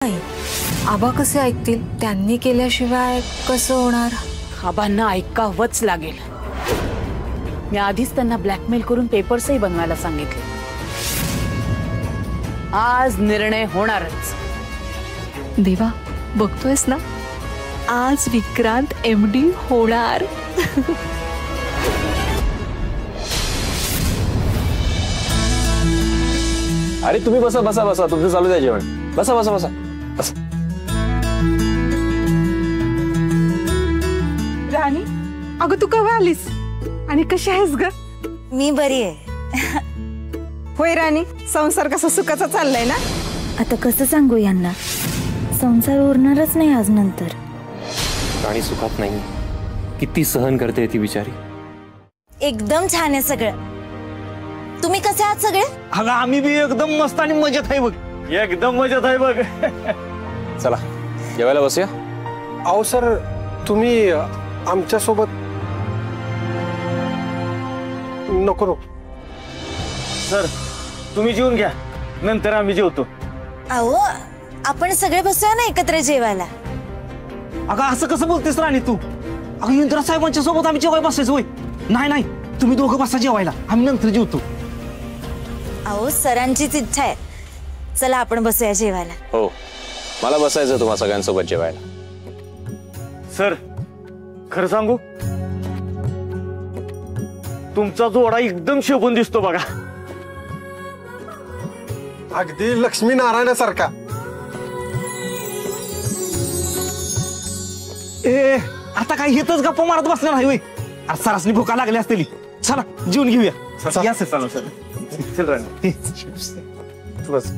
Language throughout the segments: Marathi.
नाही, आबा कसे ऐकतील? त्यांनी केल्याशिवाय कसं होणार? आबांना ऐकावंच लागेल. मी आधीच त्यांना ब्लॅकमेल करून पेपर्सही बनवायला सांगितले. आज निर्णय होणारच. देवा, बघतोयस ना, आज विक्रांत MD होणार. अरे तुम्ही बसा बसा बसा, तुमचं चालू द्या जेवण. बसा बसा बसा बसा. राणी, अगं तू केव्हा आलीस आणि कशी आहेस ग? मी बरी आहे. होय राणी, संसार कसा सुखाचा चाललाय ना? आता कसं सांगू यांना, संसार उरणारच नाही आज नंतर. राणी सुखात नाही, किती सहन करते ती बिचारी. एकदम छान आहे सगळं. तुम्ही कसे आहात सगळे? अगं आम्ही बी एकदम मस्त आणि मजेत आहे बघ. एकदम मजेत आहे बघ. चला जेवायला बसूया. अहो सर, तुम्ही आमच्या सोबत नको. सर तुम्ही जेवून घ्या, नंतर आम्ही जेवतो. अहो, आपण सगळे बसूया ना एकत्र जेवायला. अगं असं कसं बोलतेस राणी तू? अगं इंदिरा साहेबांच्या सोबत आम्ही जेवायला बसायचो होय? नाही नाही, तुम्ही दोघं बसा जेवायला, आम्ही नंतर जेवतो. अहो, सरांचीच इच्छा आहे. चला आपण बसूया जेवायला. हो, मला बसायचं तुम्हा सगळ्यांसोबत जेवायला. सर खरं सांगू, तुमचा जोडा एकदम शोभून दिसतो बघा. अगदी लक्ष्मी नारायणासारखा. ए आता काय हेतच गप्पा मारत बसणार नाही होय? आज सरासनी भुका लागली असतील. चला जेवून घेऊया. या सर, चला सर. चल राणी, बस.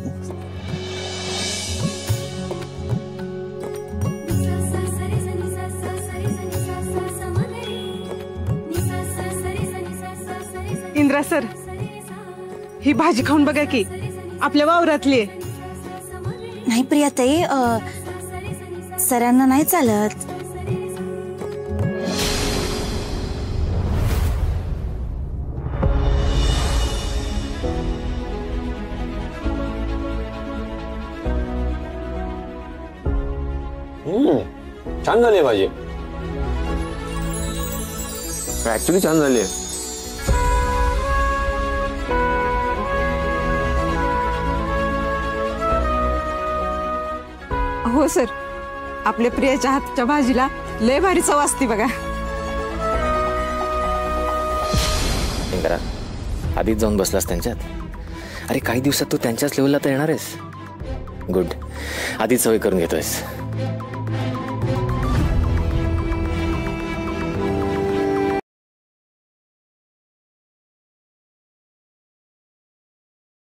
इंद्रा सर, ही भाजी खाऊन बघा की, आपल्या वावरातली आहे. नाही प्रियाताई, सरांना नाही चालत. छान झाली भाजी. ऍक्च्युली छान झाली आहे. हो सर, आपल्या प्रियाच्या हातच्या भाजीला लय भारी चव असते बघा. इंदिरा, आधीच जाऊन बसलास त्यांच्यात. अरे काही दिवसात तू त्यांच्याच लेवलला तर येणार आहेस. गुड, आधीच सवय करून घेतोयस.